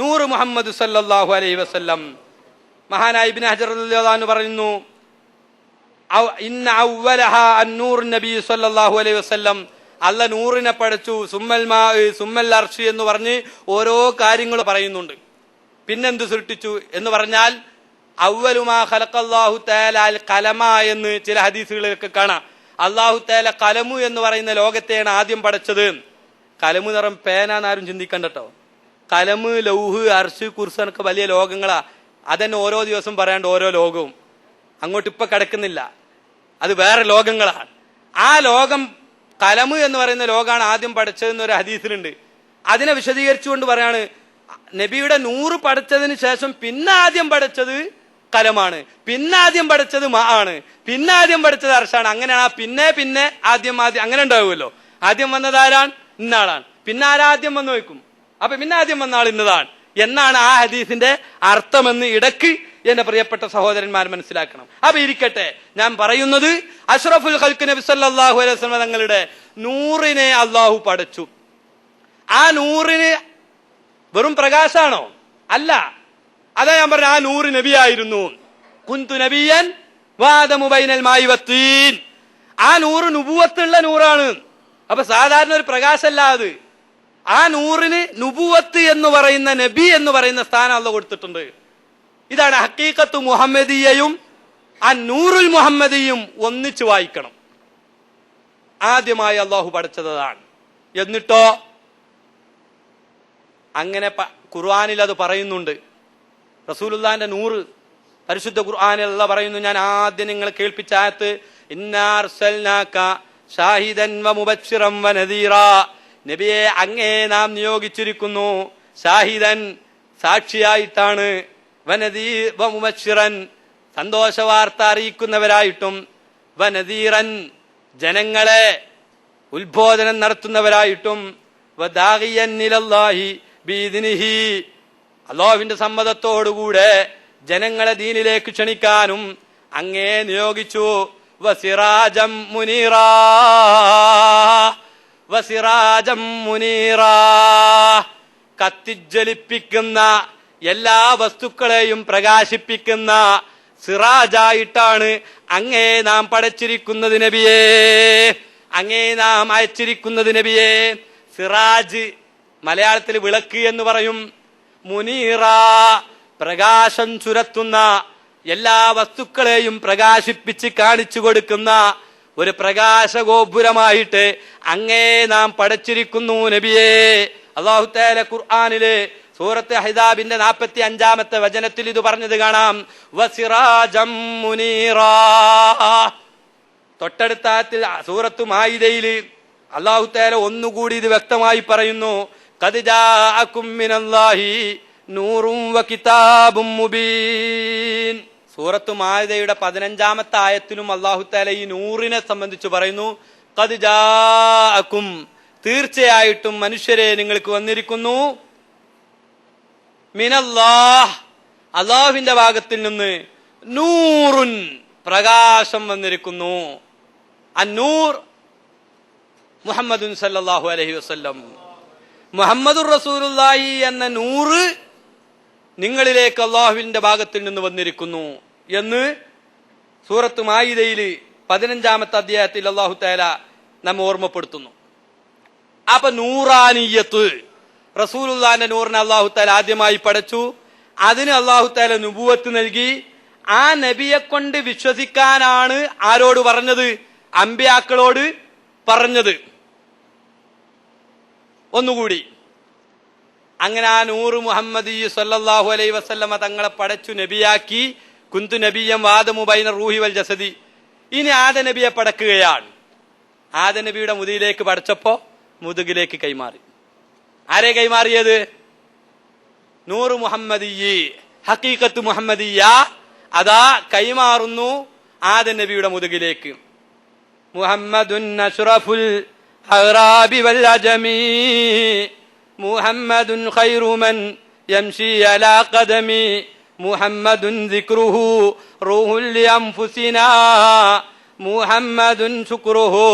നൂറ് മുഹമ്മദ് സല്ലല്ലാഹു അലൈഹി വസല്ലം. മഹാനായ ഇബ്നു ഹജർ റളിയല്ലാഹു അൻഹു പറയുന്നു, ഇന്ന അവ്വലഹാ അന്നൂർ നബി സല്ലല്ലാഹു അലൈഹി വസല്ലം. അല്ല നൂറിനെ പടച്ചു, സുമ്മൽ മാ സുമ്മൽ അർശ് എന്ന് പറഞ്ഞ് ഓരോ കാര്യങ്ങൾ പറയുന്നുണ്ട്. പിന്നെന്ത് സൃഷ്ടിച്ചു എന്ന് പറഞ്ഞാൽ അവ്വലുമാ ഖലഖല്ലാഹു തആല അൽ ഖലമ എന്ന് ചില ഹദീസുകളിലൊക്കെ കാണാം. അല്ലാഹു തആല കലമു എന്ന് പറയുന്ന ലോകത്തെയാണ് ആദ്യം പടച്ചത്. കലമു നിറം പേനാന്നാരും ചിന്തിക്കണ്ടട്ടോ. കലമ്, ലൗഹ്, അർശ്, കുർസി ഒക്കെ വലിയ ലോകങ്ങളാ. അതന്നെ ഓരോ ദിവസം പറയാണ്ട് ഓരോ ലോകവും അങ്ങോട്ട് ഇപ്പൊ കിടക്കുന്നില്ല. അത് വേറെ ലോകങ്ങളാണ്. ആ ലോകം കലമ് എന്ന് പറയുന്ന ലോകമാണ് ആദ്യം പഠിച്ചതെന്നൊരു ഹദീസിലുണ്ട്. അതിനെ വിശദീകരിച്ചുകൊണ്ട് പറയാണ്, നബിയുടെ 100 പഠിച്ചതിന് ശേഷം പിന്നെ ആദ്യം പഠിച്ചത് കലമാണ്, പിന്നെ ആദ്യം പഠിച്ചത് മാ ആണ്, പിന്നെ ആദ്യം പഠിച്ചത് അർശാണ്. അങ്ങനെയാണ് ആ പിന്നെ ആദ്യം അങ്ങനെ ഉണ്ടാവുമല്ലോ. ആദ്യം വന്നത് ആരാണ്? ഇന്നാളാണ്. പിന്നെ ആരാദ്യം വന്ന് വയ്ക്കും. അപ്പൊ പിന്നെ ആദ്യം വന്ന ആൾ ഇന്നതാണ് എന്നാണ് ആ ഹദീസിന്റെ അർത്ഥമെന്ന് ഇടയ്ക്ക് എന്റെ പ്രിയപ്പെട്ട സഹോദരന്മാർ മനസ്സിലാക്കണം. അപ്പൊ ഇരിക്കട്ടെ, ഞാൻ പറയുന്നത് അഷ്റഫുൽ ഖൽഖ് നബി സല്ലല്ലാഹു അലൈഹി വസല്ലം തങ്ങളുടെ 100നെ അള്ളാഹു പടച്ചു. ആ 100ന് വെറും പ്രകാശാണോ? അല്ല. അതാ ഞാൻ പറഞ്ഞ, ആ 100 നബിയായിരുന്നു. കുന്തു നബിയൻ വാദമു ബൈനൽ മായി വത്തീൻ. ആ 100 നുബുവത്തുള്ള 100ആണ്. അപ്പൊ സാധാരണ ഒരു പ്രകാശമല്ല അത്. ആ 100ന് നുബുവത്ത് എന്ന് പറയുന്ന, നബി എന്ന് പറയുന്ന സ്ഥാനം അള്ളാഹു കൊടുത്തിട്ടുണ്ട്. ഇതാണ് ഹഖീഖത്ത് മുഹമ്മദിയയും ആ നൂറുൽ മുഹമ്മദിയും ഒന്നിച്ചു വായിക്കണം. ആദ്യമായി അള്ളാഹു പഠിച്ചതാണ്. എന്നിട്ടോ അങ്ങനെ ഖുർആനിൽ അത് പറയുന്നുണ്ട്. റസൂലുള്ളാഹിന്റെ 100 പരിശുദ്ധ ഖുർആനിൽ അല്ലാഹു പറയുന്നു, ഞാൻ ആദ്യം നിങ്ങളെ കേൾപ്പിച്ച ആയത്ത്, ഇന്നാ അർസൽനാക ഷാഹിദൻ വ മുബശ്ശിറൻ വ നദീറാ. നബിയെ, അങ്ങേ നാം നിയോഗിച്ചിരിക്കുന്നു. ഷാഹിദൻ സാക്ഷിയായിട്ടാണ്, വ മുബശ്ശിറൻ സന്തോഷവാർത്ത അറിയിക്കുന്നവരായിട്ടും, വനദീറൻ ജനങ്ങളെ ഉത്ബോധനം നടത്തുന്നവരായിട്ടും, വദാഇയൻ ഇലല്ലാഹി ബിഇദ്നിഹി അല്ലാഹുവിന്റെ സമ്മതത്തോടുകൂടെ ജനങ്ങളെ ദീനിലേക്ക് ക്ഷണിക്കാനും അങ്ങേ നിയോഗിച്ചു. വസിറാജം മുനീറാ, വസിറാജം മുനീറാ കത്തിജ്വലിപ്പിക്കുന്ന എല്ലാ വസ്തുക്കളെയും പ്രകാശിപ്പിക്കുന്ന സിറാജായിട്ടാണ് അങ്ങേ നാം പടച്ചിരിക്കുന്നത് നബിയേ, അങ്ങേ നാം അയച്ചിരിക്കുന്നത് നബിയേ. സിറാജ് മലയാളത്തിൽ വിളക്ക് എന്ന് പറയും. മുനീറ പ്രകാശം ചുരത്തുന്ന, എല്ലാ വസ്തുക്കളെയും പ്രകാശിപ്പിച്ച് കാണിച്ചു കൊടുക്കുന്ന ഒരു പ്രകാശ ഗോപുരമായിട്ട് അങ്ങേ നാം പടച്ചിരിക്കുന്നു നബിയേ. അല്ലാഹു തആല ഖുർആനിലെ സൂറത്ത് അഹ്സാബിന്റെ 45-ാമത്തെ വചനത്തിൽ ഇത് പറഞ്ഞത് കാണാം. വസിറാജം മുനീറാ. തൊട്ടടുത്ത സൂറത്ത് മാഇദയിൽ അല്ലാഹു തആല ഒന്നുകൂടി ഇത് വ്യക്തമായി പറയുന്നു. ഖദ് ജാഅകും മിനല്ലാഹി നൂറും വ കിതാബും മുബീൻ. സൂറത്ത് മാഇദയുടെ 15-ാമത്തെ ആയത്തിലും അല്ലാഹു തആല ഈ 100നെ സംബന്ധിച്ച് പറയുന്നു. ഖദ് ജാഅകും, തീർച്ചയായിട്ടും മനുഷ്യരെ നിങ്ങൾക്ക് വന്നിരിക്കുന്നു, മിനല്ലാഹ് അല്ലാഹുവിന്റെ ഭാഗത്തിൽ നിന്ന്, നൂറുൻ പ്രകാശം വന്നിരിക്കുന്നു. അന്നൂർ മുഹമ്മദുൻ സല്ലല്ലാഹു അലൈഹി വസല്ലം, മുഹമ്മദുർ റസൂലുള്ളാഹി എന്ന 100 നിങ്ങളിലേക്ക് അല്ലാഹുവിന്റെ ഭാഗത്തിൽ നിന്ന് വന്നിരിക്കുന്നു എന്ന് സൂറത്ത് മാഇദയിൽ 15-ാമത്തെ അധ്യായത്തിൽ അല്ലാഹു തആല നമ്മെ ഓർമ്മപ്പെടുത്തുന്നു. അപ്പൊ നൂറാനിയത്ത്, റസൂലുള്ളാഹിന്റെ 100നെ അല്ലാഹു തആല ആദ്യമായി പടച്ചു. അതിന് അല്ലാഹു തആല നുബുവത്ത് നൽകി. ആ നബിയെ കൊണ്ട് വിശ്വസിക്കാനാണ് ആരോട് പറഞ്ഞത്? അമ്പിയാക്കളോട് പറഞ്ഞത്. ഒന്നുകൂടി അങ്ങനെ ആ 100 മുഹമ്മദി സല്ലല്ലാഹു അലൈഹി വസല്ലമ തങ്ങളെ പടച്ചു, നബിയാക്കി. കുന്തു നബിയം വാദമു ബൈന റൂഹി വൽ ജസദി. ഇനി ആദ നബിയെ പടക്കുകയാണ്. ആദ നബിയുടെ മുതുകിലേക്ക് പടച്ചപ്പോ മുതുകിലേക്ക് കൈമാറി. ആരെ കൈമാറിയത്? 100 മുഹമ്മദിയ്യ്, ഹഖീഖത്ത് മുഹമ്മദിയ്യ അതാ കൈമാറുന്നു ആദ നബിയുടെ മുതുകിലേക്ക്. മുഹമ്മദുൻ അഷ്റഫുൽ അഗ്റാബി വൽ അജമി, മുഹമ്മദുൻ ഖൈറു മൻ യംശി അലാ ഖദമി, മുഹമ്മദുൻ ദിക്റുഹു റൂഹുൽ ലിഅൻഫുസിനാ, മുഹമ്മദുൻ ശുക്റുഹു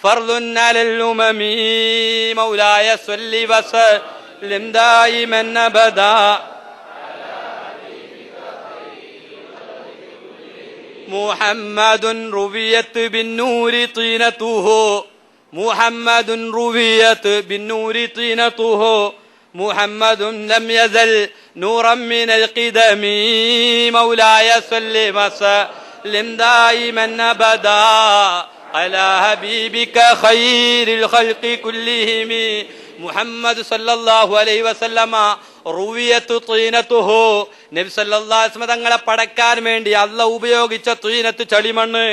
ഫർളുൻ അലൽ ഉമമി. മൗലായ സ്വല്ലി വസല്ലിം لم دائما أبدا محمد رويت بالنور طينته محمد رويت بالنور طينته محمد لم يزل نورا من القدم مولاي صل وسلم دائما أبدا على حبيبك خير الخلق كلهم മുഹമ്മദ് സല്ലല്ലാഹു അലൈഹി വസല്ലമ റുവിയത്തു തീനത്തുഹു നബി സല്ലല്ലാഹു അലൈഹി വസല്ലം തങ്ങളെ പടക്കാൻ വേണ്ടി അല്ലാഹു ഉപയോഗിച്ച തീനത്ത് ചളിമണ്ണ്.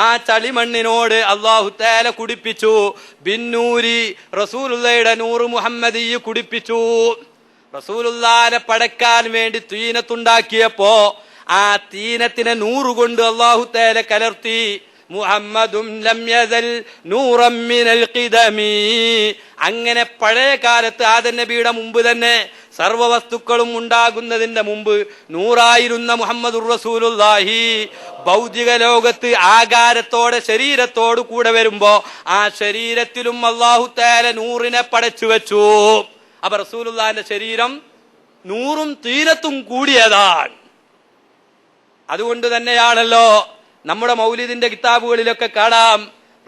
ആ ചളിമണ്ണിനോട് അല്ലാഹു തആല കുടിപ്പിച്ചു. ബിന്നൂരി റസൂലുള്ളാഹിയുടെ നൂറ് മുഹമ്മദി കുടിപ്പിച്ചു. റസൂലുള്ളാഹിനെ പടക്കാൻ വേണ്ടി തീനത്തുണ്ടാക്കിയപ്പോ ആ തീനത്തിനെ നൂറ് കൊണ്ട് അല്ലാഹു തആല കലർത്തി. മുഹമ്മദും ലം യസൽ നൂറൻ മിനൽ ഖിദമി. അങ്ങനെ പഴയ കാലത്ത് ആദം നബിയുടെ മുമ്പ് തന്നെ സർവ്വ വസ്തുക്കളും ഉണ്ടാകുന്നതിന്റെ മുമ്പ് നൂറായിരുന്ന മുഹമ്മദുർ റസൂലുള്ളാഹി ഭൗതിക ലോകത്ത് ആകാരത്തോടെ ശരീരത്തോട് കൂടെ വരുമ്പോ ആ ശരീരത്തിലും അല്ലാഹു തആല നൂറിനെ പടച്ചു വെച്ചു. അപ്പൊ റസൂലുള്ളാഹിന്റെ ശരീരം നൂറും തീരത്തും കൂടിയതാണ്. അതുകൊണ്ട് തന്നെയാണല്ലോ നമ്മുടെ മൗലിദിന്റെ കിതാബുകളിലൊക്കെ കാണാം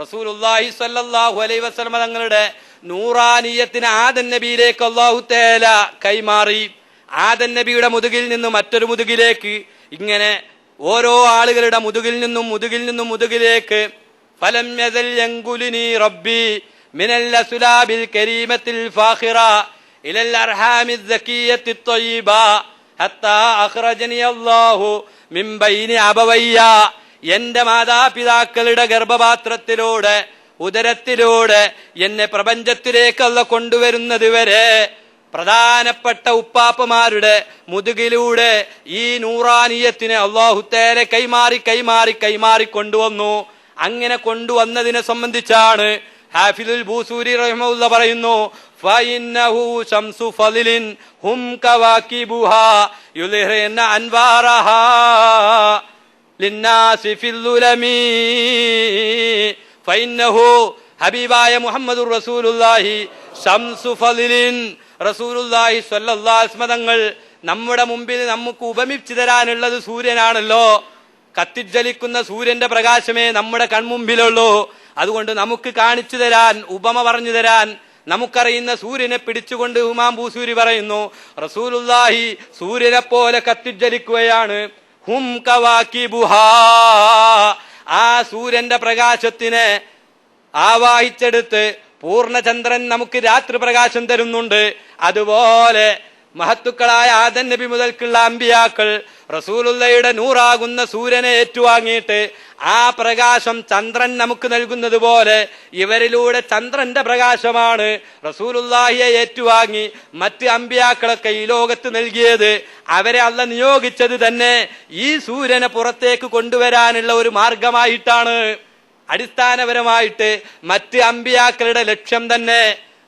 റസൂലുള്ളാഹി സ്വല്ലല്ലാഹു അലൈഹി വസല്ലം തങ്ങളുടെ നൂറാനിയത്തിന് ആദം നബിയിലേക്ക് അല്ലാഹു തആല കൈമാറി. ആദം നബിയുടെ മുതുകിൽ നിന്ന് മറ്റൊരു മുതുകിലേക്ക്, ഇങ്ങനെ ഓരോ ആളുകളുടെ മുതുകിൽ നിന്നും മുതുകിലേക്ക് ഫലം യസൽ യൻകുലുനി റബ്ബി മിനൽ അസ്ലാബിൽ കരീമത്തിൽ ഫാഖിറ ഇലൽ അർഹാമിൽ സകിയത്തി ത്വയ്യിബ ഹത്താ അഖ്റജനി അല്ലാഹു മിൻ ബൈനി അബവയ്യ. എന്റെ മാതാപിതാക്കളുടെ ഗർഭപാത്രത്തിലൂടെ ഉദരത്തിലൂടെ എന്നെ പ്രപഞ്ചത്തിലേക്ക് അല്ല കൊണ്ടുവരുന്നത് വരെ പ്രധാനപ്പെട്ട ഉപ്പാപ്പമാരുടെ മുതുകിലൂടെ ഈ നൂറാനിയത്തിനെ അല്ലാഹു തആല കൈമാറി കൊണ്ടുവന്നു. അങ്ങനെ കൊണ്ടുവന്നതിനെ സംബന്ധിച്ചാണ് ഹാഫിദുൽ ബൂസൂരി റഹിമഹുല്ലാഹ് പറയുന്നു, ഫഇന്നഹു ശംസു ഫളിലിൻ ഹും കവാകിബുഹാ യുൽഹിറന അൻവാറഹാ ലിന്നാസി ഫിൽ ഉലമി. ഫഇന്നഹു ഹബീബായ മുഹമ്മദുർ റസൂലുള്ളാഹി ശംസു ഫളിലിൻ, റസൂലുള്ളാഹി സ്വല്ലല്ലാഹു അലൈഹി വസല്ലം തങ്ങൾ നമ്മുടെ മുമ്പിൽ നമുക്ക് ഉപമിച്ചു തരാനുള്ളത് സൂര്യനാണല്ലോ. കത്തിജ്വലിക്കുന്ന സൂര്യന്റെ പ്രകാശമേ നമ്മുടെ കൺമുമ്പിലുള്ളൂ. അതുകൊണ്ട് നമുക്ക് കാണിച്ചു തരാൻ, ഉപമ പറഞ്ഞു തരാൻ നമുക്കറിയുന്ന സൂര്യനെ പിടിച്ചുകൊണ്ട് ഇമാം ബൂസൂരി പറയുന്നു, റസൂലുള്ളാഹി സൂര്യനെ പോലെ കത്തിജ്വലിക്കുകയാണ്. ഹും കവാകിബുഹാ, ആ സൂര്യന്റെ പ്രകാശത്തിനെ ആവാഹിച്ചെടുത്ത് പൂർണ്ണചന്ദ്രൻ നമുക്ക് രാത്രി പ്രകാശം തരുന്നുണ്ട്. അതുപോലെ മഹത്തുക്കളായ ആദം നബി മുതൽക്കുള്ള അമ്പിയാക്കൾ റസൂലുള്ളാഹിയുടെ നൂറാകുന്ന സൂര്യനെ ഏറ്റുവാങ്ങിയിട്ട് ആ പ്രകാശം ചന്ദ്രൻ നമുക്ക് നൽകുന്നത് പോലെ ഇവരിലൂടെ ചന്ദ്രന്റെ പ്രകാശമാണ് റസൂലുള്ളാഹിയെ ഏറ്റുവാങ്ങി മറ്റ് അമ്പിയാക്കളൊക്കെ ഈ ലോകത്ത് നൽകിയത്. അവരെ അല്ലാഹ് നിയോഗിച്ചത് തന്നെ ഈ സൂര്യനെ പുറത്തേക്ക് കൊണ്ടുവരാനുള്ള ഒരു മാർഗമായിട്ടാണ്. അടിസ്ഥാനപരമായിട്ട് മറ്റ് അമ്പിയാക്കളുടെ ലക്ഷ്യം തന്നെ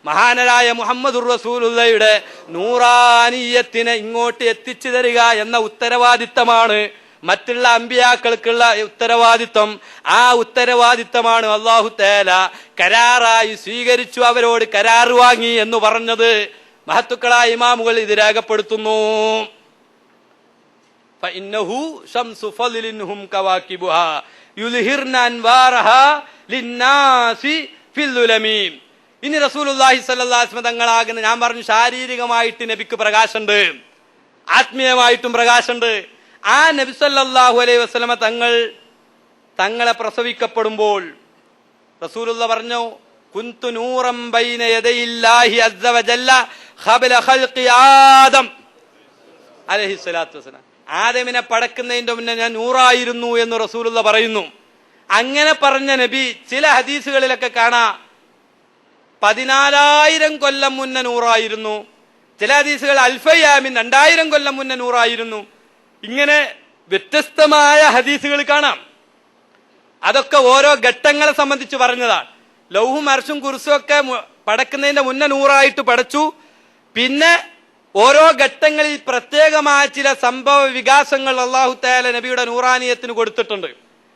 മഹാനരായ മുഹമ്മദുർ റസൂലുള്ളാഹിയുടെ നൂറാനിയത്തിനെ ഇങ്ങോട്ട് എത്തിച്ചു തരിക എന്ന ഉത്തരവാദിത്തമാണ് മറ്റുള്ള അമ്പിയാക്കൾക്കുള്ള ഉത്തരവാദിത്തം. ആ ഉത്തരവാദിത്തമാണ് അല്ലാഹു തആല കരാറായി സ്വീകരിച്ചു, അവരോട് കരാർ വാങ്ങി എന്ന് പറഞ്ഞത്. മഹത്തുക്കളായ ഇമാമുകൾ ഇത് രേഖപ്പെടുത്തുന്നു. ഫഇന്നഹു ശംസു ഫളിലിൻ ഹും കവാകിബുഹാ യുൽഹിർന അൻവാറഹാ ലിന്നാസി ഫിൽ ഉലമി. ഇനി റസൂലുള്ളാഹി സ്വല്ലല്ലാഹു അലൈഹി വസല്ലം തങ്ങളാകുന്ന, ഞാൻ പറഞ്ഞു ശാരീരികമായിട്ട് നബിക്ക് പ്രകാശമുണ്ട്, ആത്മീയമായിട്ടും പ്രകാശമുണ്ട്. ആ നബി സല്ലല്ലാഹു അലൈഹി വസല്ലമ തങ്ങളെ പ്രസവിക്കപ്പെടുമ്പോൾ റസൂലുള്ളാഹി പറഞ്ഞു, കുന്തു നൂറൻ ബൈന യദയില്ലാഹി അസ്സ വജല്ല ഖബല ഖൽഖി ആദം അലൈഹി സ്വലാത്തു വസ്സലാം. ആദമിനെ പടക്കുന്നതിന്റെ മുന്നേ ഞാൻ നൂറായിരുന്നു എന്ന് റസൂലുള്ളാഹി പറയുന്നു. അങ്ങനെ പറഞ്ഞ നബി ചില ഹദീസുകളിലൊക്കെ കാണാം 14,000 കൊല്ലം മുന്നേ നൂറായിരുന്നു, ചില ഹദീസുകൾ അൽഫയാമിൻ 2000 കൊല്ലം മുന്നേ നൂറായിരുന്നു. ഇങ്ങനെ വ്യത്യസ്തമായ ഹദീസുകൾ കാണാം. അതൊക്കെ ഓരോ ഘട്ടങ്ങളെ സംബന്ധിച്ച് പറഞ്ഞതാണ്. ലൗഹും അർശും കുർസും ഒക്കെ പടക്കുന്നതിന്റെ മുന്നേ നൂറായിട്ട് പടച്ചു. പിന്നെ ഓരോ ഘട്ടങ്ങളിൽ പ്രത്യേകമായ ചില സംഭവ വികാസങ്ങൾ അല്ലാഹു തആല നബിയുടെ നൂറാനിയത്തിന് കൊടുത്തിട്ടുണ്ട്.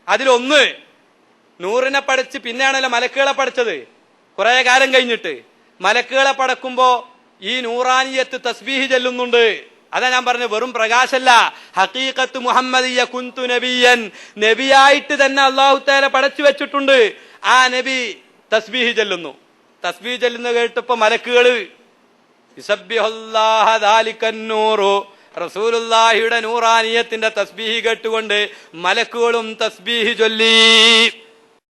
അതിലൊന്ന്, നൂറിനെ പടച്ച് പിന്നെയാണല്ലോ മലക്കുകളെ പഠിച്ചത്. കുറെ കാലം കഴിഞ്ഞിട്ട് മലക്കുകളെ പടക്കുമ്പോ ഈ നൂറാനിയത്ത് തസ്ബീഹ് ചൊല്ലുന്നുണ്ട്. അതാ ഞാൻ പറഞ്ഞു, വെറും പ്രകാശല്ല, ഹഖീഖത്ത് മുഹമ്മദിയ കുന്തു നബിയൻ, നബിയായിട്ട് തന്നെ അല്ലാഹു തആല പടച്ചു വെച്ചിട്ടുണ്ട്. ആ നബി തസ്ബീഹ് ചൊല്ലുന്നു. തസ്ബീഹ് ചൊല്ലുന്ന കേട്ടപ്പോ മലക്കുകള് യുസബ്ബിഹുല്ലാഹ ദാലികൻ നൂറു, റസൂലുള്ളാഹിയുടെ നൂറാനിയത്തിന്റെ തസ്ബീഹ് കേട്ടുകൊണ്ട് മലക്കുകളും തസ്ബീഹ് ചൊല്ലി.